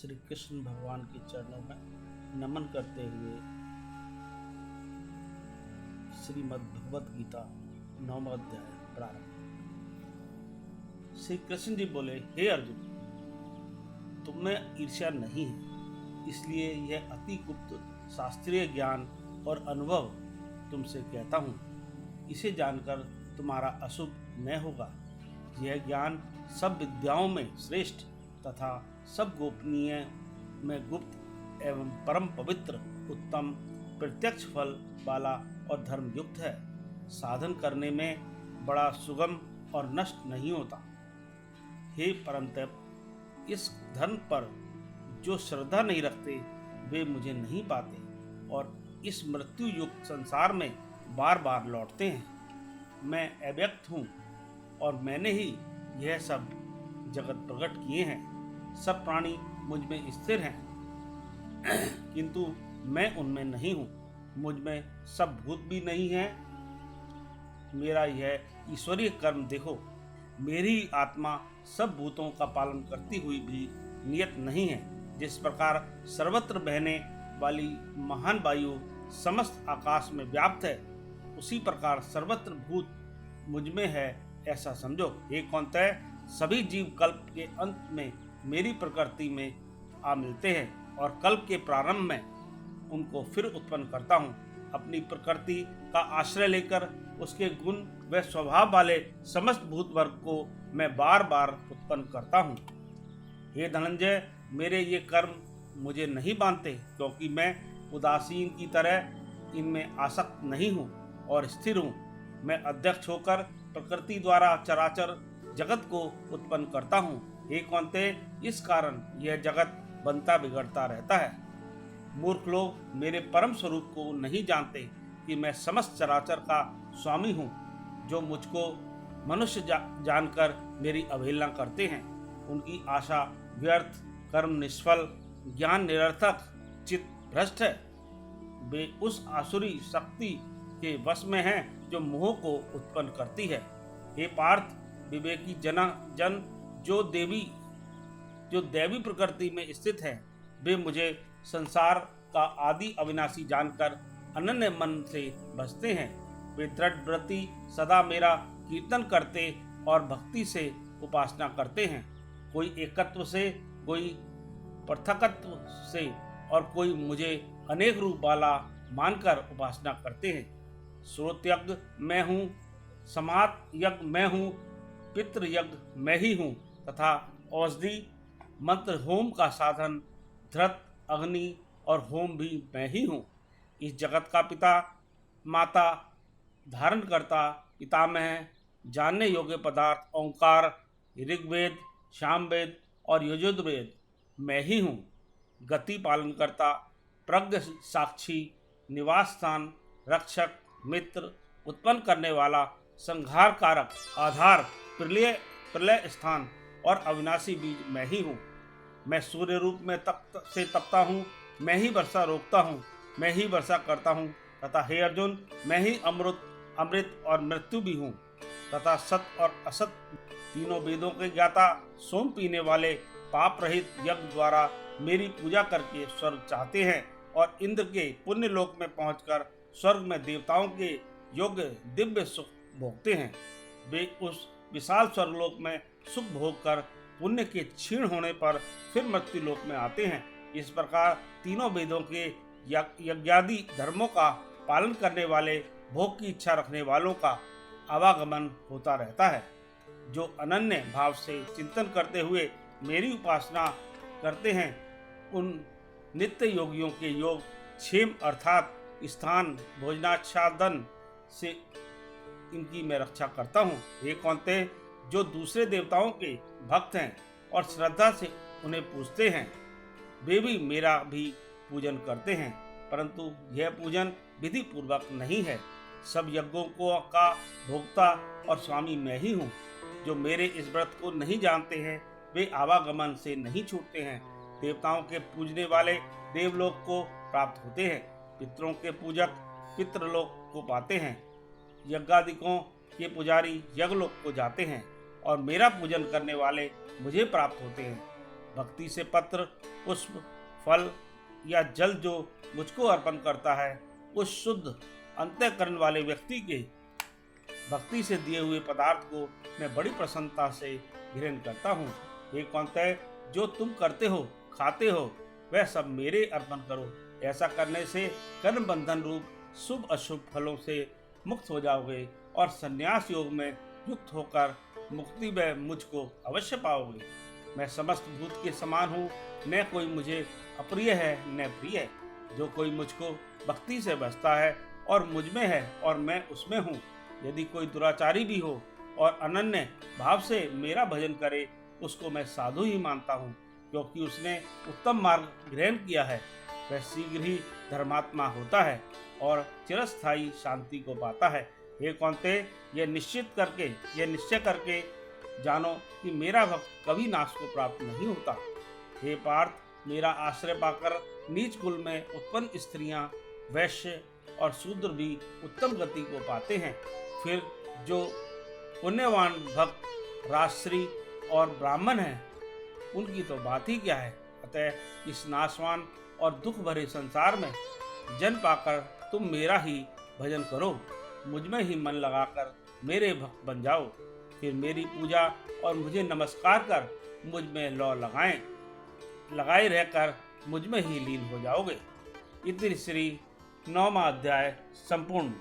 श्री कृष्ण भगवान के चरणों में नमन करते हुए श्रीमद् भगवत गीता 9वां अध्याय प्रारंभ। श्री कृष्ण जी बोले, हे अर्जुन, तुममें ईर्ष्या नहीं है, इसलिए यह अति गुप्त शास्त्रीय ज्ञान और अनुभव तुमसे कहता हूँ। इसे जानकर तुम्हारा अशुभ न होगा। यह ज्ञान सब विद्याओं में श्रेष्ठ तथा सब गोपनीय में गुप्त एवं परम पवित्र, उत्तम, प्रत्यक्ष फल वाला और धर्मयुक्त है। साधन करने में बड़ा सुगम और नष्ट नहीं होता। हे परंतप, इस धर्म पर जो श्रद्धा नहीं रखते वे मुझे नहीं पाते और इस मृत्यु युक्त संसार में बार बार लौटते हैं। मैं अव्यक्त हूँ और मैंने ही यह सब जगत प्रकट किए हैं। सब प्राणी मुझ में स्थिर हैं, किंतु मैं उनमें नहीं हूँ। मुझ में सब भूत भी नहीं हैं। मेरा यह ईश्वरीय कर्म देखो। मेरी आत्मा सब भूतों का पालन करती हुई भी नियत नहीं है। जिस प्रकार सर्वत्र बहने वाली महान वायु समस्त आकाश में व्याप्त है, उसी प्रकार सर्वत्र भूत मुझ में है, ऐसा समझो। हे कौन्तेय, सभी जीव कल्प के अंत में मेरी प्रकृति में आ मिलते हैं और कल्प के प्रारंभ में उनको फिर उत्पन्न करता हूँ। अपनी प्रकृति का आश्रय लेकर उसके गुण व स्वभाव वाले समस्त भूत वर्ग को मैं बार बार उत्पन्न करता हूँ। हे धनंजय, मेरे ये कर्म मुझे नहीं बांधते, क्योंकि मैं उदासीन की तरह इनमें आसक्त नहीं हूँ और स्थिर हूँ। मैं अध्यक्ष होकर प्रकृति द्वारा चराचर जगत को उत्पन्न करता हूँ। हे कौन्तेय, इस कारण यह जगत बनता बिगड़ता रहता है। मूर्ख लोग मेरे परम स्वरूप को नहीं जानते कि मैं समस्त चराचर का स्वामी हूँ। जो मुझको मनुष्य जानकर मेरी अवहेलना करते हैं, उनकी आशा व्यर्थ, कर्म निष्फल, ज्ञान निरर्थक, चित्त भ्रष्ट है। वे उस आसुरी शक्ति के वश में हैं जो मोह को उत्पन्न करती है। हे पार्थ, विवेकी जन जो दैवी प्रकृति में स्थित है, वे मुझे संसार का आदि अविनाशी जानकर अनन्य मन से भजते हैं। वे दृढ़ व्रति सदा मेरा कीर्तन करते और भक्ति से उपासना करते हैं। कोई एकत्व से, कोई पृथकत्व से और कोई मुझे अनेक रूप वाला मानकर उपासना करते हैं। श्रोत यज्ञ मैं हूँ, समात यज्ञ मैं हूँ, पितृ यज्ञ मैं ही हूँ तथा औषधि मंत्र होम का साधन धृत, अग्नि और होम भी मैं ही हूँ। इस जगत का पिता, माता, धारण करता, पितामह, जानने योग्य पदार्थ, ओंकार, ऋग्वेद, सामवेद और यजुर्वेद मैं ही हूँ। गति पालन करता, प्रज्ञ साक्षी, निवास स्थान, रक्षक, मित्र, उत्पन्न करने वाला, संहार कारक, आधार, प्रलय स्थान और अविनाशी बीज मैं ही हूँ। मैं सूर्य रूप में तपता हूँ, मैं ही वर्षा रोकता हूँ, मैं ही वर्षा करता हूँ तथा हे अर्जुन, मैं ही अमृत और मृत्यु भी हूँ तथा सत और असत, तीनों वेदों के ज्ञाता, सोम पीने वाले, पाप रहित यज्ञ द्वारा मेरी पूजा करके स्वर्ग चाहते हैं और इंद्र के पुण्य लोक में पहुंचकर स्वर्ग में देवताओं के योग्य दिव्य सुख भोगते हैं। वे उस विशाल स्वर्गलोक में सुख भोग कर पुण्य के क्षीण होने पर फिर मृत्यु लोक में आते हैं। इस प्रकार तीनों वेदों के यज्ञादि धर्मों का पालन करने वाले, भोग की इच्छा रखने वालों का आवागमन होता रहता है। जो अनन्य भाव से चिंतन करते हुए मेरी उपासना करते हैं, उन नित्य योगियों के योग क्षेम अर्थात स्थान, भोजनाच्छादन से इनकी मैं रक्षा करता हूँ। हे कौन्तेय, जो दूसरे देवताओं के भक्त हैं और श्रद्धा से उन्हें पूजते हैं, वे भी मेरा भी पूजन करते हैं, परंतु यह पूजन विधि पूर्वक नहीं है। सब यज्ञों का भोक्ता और स्वामी मैं ही हूँ। जो मेरे इस व्रत को नहीं जानते हैं, वे आवागमन से नहीं छूटते हैं। देवताओं के पूजने वाले देवलोक को प्राप्त होते हैं। पितरों के पूजक पितृलोक को पाते हैं। यज्ञादिकों के पुजारी यज्ञलोक को जाते हैं और मेरा पूजन करने वाले मुझे प्राप्त होते हैं। भक्ति से पत्र, पुष्प, फल या जल जो मुझको अर्पण करता है, उस शुद्ध अंतःकरण वाले व्यक्ति के भक्ति से दिए हुए पदार्थ को मैं बड़ी प्रसन्नता से ग्रहण करता हूँ। हे कौन्तेय, जो तुम करते हो, खाते हो, वह सब मेरे अर्पण करो। ऐसा करने से कर्म बंधन रूप शुभ अशुभ फलों से मुक्त हो जाओगे और संन्यास योग में युक्त होकर मुक्ति में मुझको अवश्य पाओगे। मैं समस्त भूत के समान हूँ, न कोई मुझे अप्रिय है न प्रिय। जो कोई मुझको भक्ति से बसता है और मुझ में है और मैं उसमें हूँ। यदि कोई दुराचारी भी हो और अनन्य भाव से मेरा भजन करे, उसको मैं साधु ही मानता हूँ, क्योंकि उसने उत्तम मार्ग ग्रहण किया है। वह शीघ्र ही धर्मात्मा होता है और चिरस्थायी शांति को पाता है। हे कौन्तेय, यह निश्चय करके जानो कि मेरा भक्त कभी नाश को प्राप्त नहीं होता। हे पार्थ, मेरा आश्रय पाकर नीच कुल में उत्पन्न स्त्रियां, वैश्य और शूद्र भी उत्तम गति को पाते हैं। फिर जो पुण्यवान भक्त, राजश्री और ब्राह्मण हैं, उनकी तो बात ही क्या है। अतः इस नाशवान और दुख भरे संसार में जन पाकर तुम मेरा ही भजन करो, मुझ में ही मन लगाकर मेरे भक्त बन जाओ। फिर मेरी पूजा और मुझे नमस्कार कर मुझ में लौ लगाए रहकर मुझ में ही लीन हो जाओगे। इति श्री 9वां अध्याय संपूर्ण।